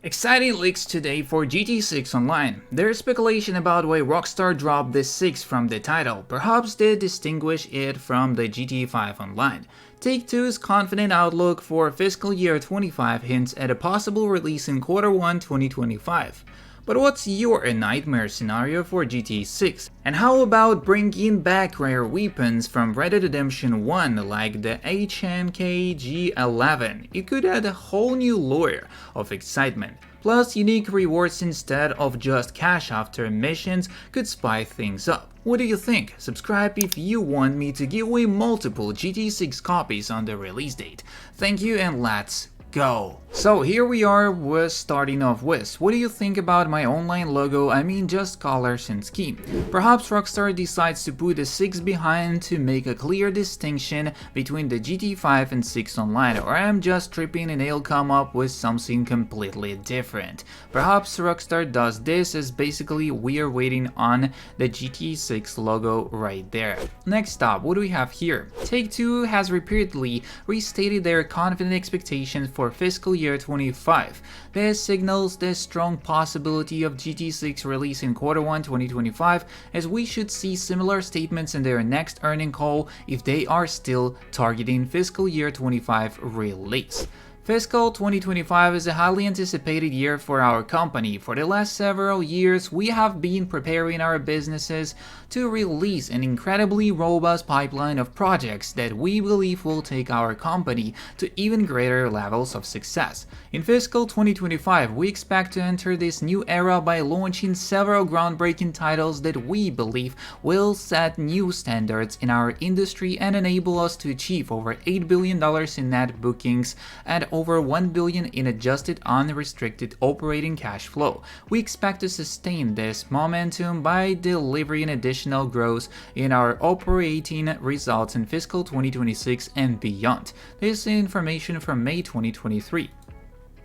Exciting leaks today for GTA 6 Online. There's speculation about why Rockstar dropped the 6 from the title. Perhaps they distinguish it from the GTA 5 Online. Take-Two's confident outlook for fiscal year 25 hints at a possible release in Q1 2025. But what's your nightmare scenario for GTA 6? And how about bringing back rare weapons from Red Dead Redemption 1 like the HNK G11? It could add a whole new layer of excitement. Plus, unique rewards instead of just cash after missions could spice things up. What do you think? Subscribe if you want me to give away multiple GTA 6 copies on the release date. Thank you and let's go! So here we are with starting off with, what do you think about my online logo, just colors and scheme? Perhaps Rockstar decides to put a 6 behind to make a clear distinction between the GTA 5 and 6 Online, or I'm just tripping and they'll come up with something completely different. Perhaps Rockstar does this as basically we are waiting on the GTA 6 logo right there. Next up, what do we have here? Take-Two has repeatedly restated their confident expectations for fiscal year 25. This signals the strong possibility of GTA 6 release in Q1 2025, as we should see similar statements in their next earning call if they are still targeting fiscal year 25 release. Fiscal 2025 is a highly anticipated year for our company. For the last several years, we have been preparing our businesses to release an incredibly robust pipeline of projects that we believe will take our company to even greater levels of success. In fiscal 2025, we expect to enter this new era by launching several groundbreaking titles that we believe will set new standards in our industry and enable us to achieve over $8 billion in net bookings and over $1 billion in adjusted unrestricted operating cash flow. We expect to sustain this momentum by delivering additional growth in our operating results in fiscal 2026 and beyond. This is information from May 2023.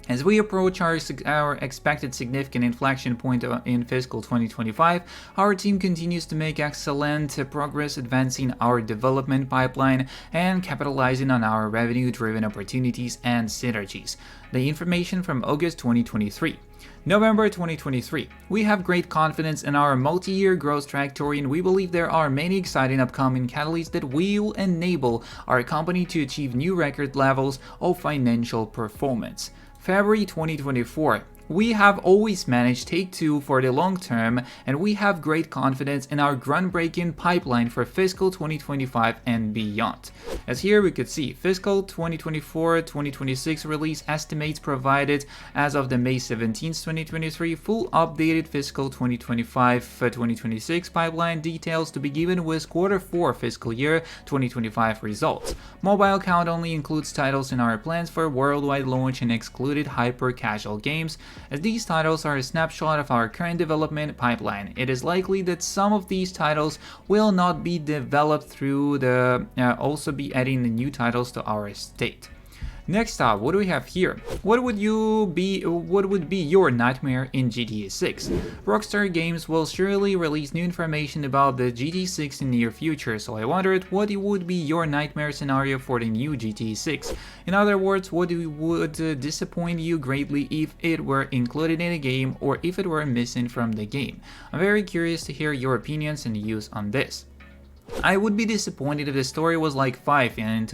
As we approach our expected significant inflection point in fiscal 2025, our team continues to make excellent progress advancing our development pipeline and capitalizing on our revenue-driven opportunities and synergies. The information from August 2023. November 2023. We have great confidence in our multi-year growth trajectory, and we believe there are many exciting upcoming catalysts that will enable our company to achieve new record levels of financial performance. February 2024. We have always managed Take-Two for the long term, and we have great confidence in our groundbreaking pipeline for fiscal 2025 and beyond. As here we could see, fiscal 2024-2026 release estimates provided as of the May 17, 2023, full updated fiscal 2025-2026 pipeline details to be given with Q4 fiscal year 2025 results. Mobile count only includes titles in our plans for worldwide launch and excluded hyper-casual games. As these titles are a snapshot of our current development pipeline, it is likely that some of these titles will not be developed through also be adding the new titles to our estate. Next up, what do we have here? What would be your nightmare in GTA 6? Rockstar Games will surely release new information about the GTA 6 in the near future, so I wondered what would be your nightmare scenario for the new GTA 6. In other words, what would disappoint you greatly if it were included in a game or if it were missing from the game? I'm very curious to hear your opinions and views on this. I would be disappointed if the story was like 5, and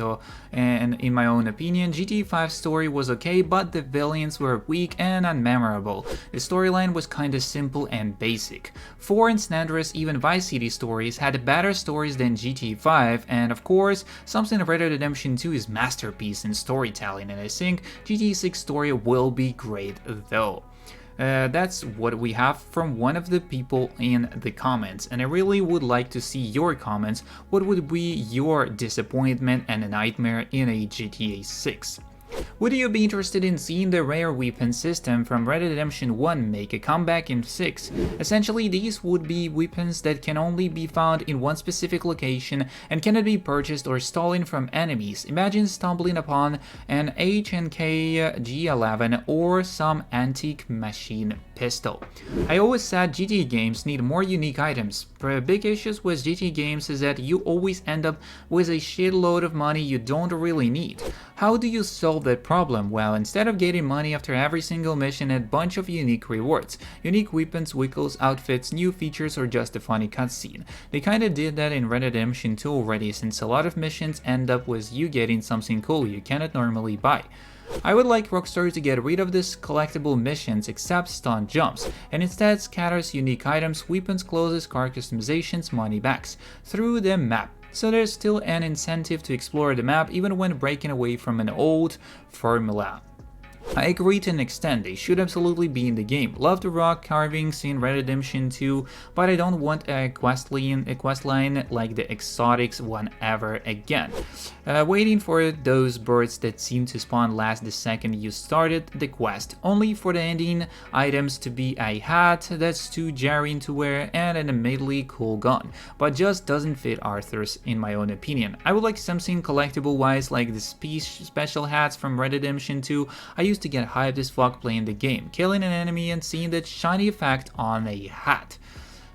in my own opinion, GTA 5's story was okay, but the villains were weak and unmemorable. The storyline was kinda simple and basic. 4 and San Andreas, even Vice City stories had better stories than GTA 5, and of course, something Red Dead Redemption 2 is masterpiece in storytelling, and I think GTA 6 story will be great though. That's what we have from one of the people in the comments, and I really would like to see your comments. What would be your disappointment and a nightmare in a GTA 6? Would you be interested in seeing the rare weapon system from Red Dead Redemption 1 make a comeback in 6? Essentially, these would be weapons that can only be found in one specific location and cannot be purchased or stolen from enemies. Imagine stumbling upon an HNK G11 or some antique machine pistol. I always said GTA games need more unique items. Big issues with GTA games is that you always end up with a shitload of money you don't really need. How do you solve that problem? Well, instead of getting money after every single mission, a bunch of unique rewards. Unique weapons, vehicles, outfits, new features, or just a funny cutscene. They kinda did that in Red Dead Redemption 2 already, since a lot of missions end up with you getting something cool you cannot normally buy. I would like Rockstar to get rid of these collectible missions except stunt jumps, and instead scatters unique items, weapons, clothes, car customizations, money backs through the map. So there's still an incentive to explore the map even when breaking away from an old formula. I agree to an extent, they should absolutely be in the game. Love the rock carvings in Red Dead Redemption 2, but I don't want a quest line like the Exotics one ever again. Waiting for those birds that seem to spawn last the second you started the quest, only for the ending items to be a hat that's too jarring to wear and an immediately cool gun, but just doesn't fit Arthur's in my own opinion. I would like something collectible wise like the special hats from Red Dead Redemption 2. I used to get hyped as fuck playing the game, killing an enemy and seeing that shiny effect on a hat.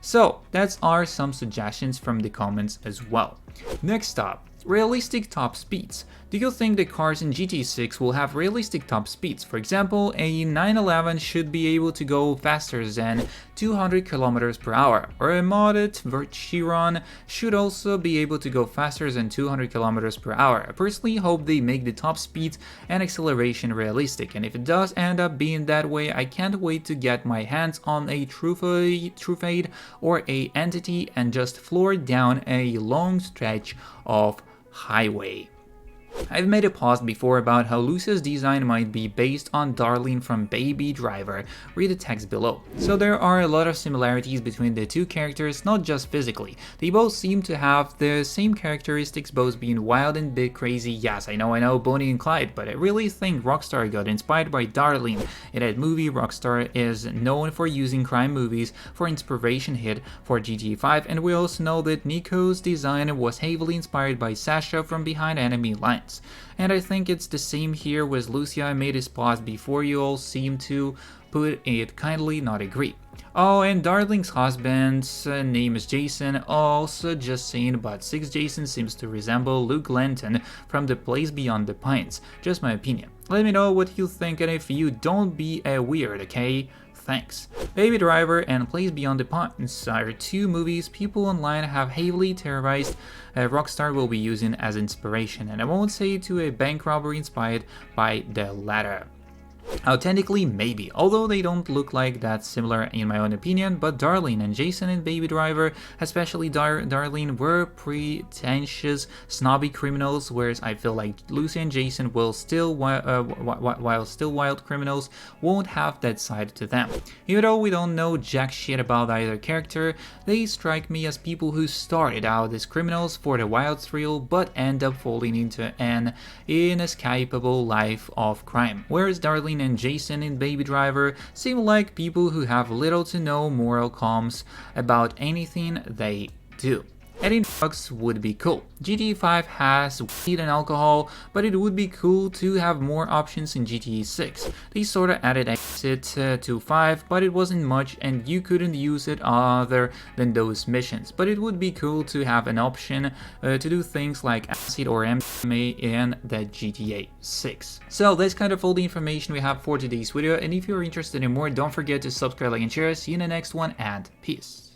So that's are some suggestions from the comments as well. Next up, realistic top speeds. Do you think the cars in GTA 6 will have realistic top speeds? For example, a 911 should be able to go faster than 200 km per hour, or a modded Chiron should also be able to go faster than 200 km per hour. I personally hope they make the top speed and acceleration realistic, and if it does end up being that way, I can't wait to get my hands on a True Fade or a Entity and just floor down a long stretch of highway. I've made a post before about how Lucia's design might be based on Darlene from Baby Driver, read the text below. So there are a lot of similarities between the two characters, not just physically. They both seem to have the same characteristics, both being wild and bit crazy. Yes, I know, Bonnie and Clyde, but I really think Rockstar got inspired by Darlene. In that movie, Rockstar is known for using crime movies for inspiration hit for GTA 5, and we also know that Nico's design was heavily inspired by Sasha from Behind Enemy Lines. And I think it's the same here with Lucia. I made a post before, you all seem to put it kindly not agree. Oh, and Darlene's husband's name is Jason, also just saying, but 6 Jason seems to resemble Luke Lenton from The Place Beyond the Pines. Just my opinion. Let me know what you think, and if you don't be a weird, okay? Thanks. Baby Driver and Place Beyond the Pines are two movies people online have heavily terrorized Rockstar will be using as inspiration, and I won't say to a bank robbery inspired by the latter. Authentically, maybe, although they don't look like that similar in my own opinion, but Darlene and Jason in Baby Driver, especially Darlene, were pretentious, snobby criminals, whereas I feel like Lucy and Jason will still, while still wild criminals, won't have that side to them. Even though we don't know jack shit about either character, they strike me as people who started out as criminals for the wild thrill, but end up falling into an inescapable life of crime, whereas Darlene and Jason in Baby Driver seem like people who have little to no moral qualms about anything they do. Adding drugs would be cool. GTA 5 has weed and alcohol, but it would be cool to have more options in GTA 6. They sorta added exit to 5, but it wasn't much and you couldn't use it other than those missions. But it would be cool to have an option to do things like acid or MDMA in the GTA 6. So that's kind of all the information we have for today's video, and if you're interested in more, don't forget to subscribe, like, and share. See you in the next one, and peace.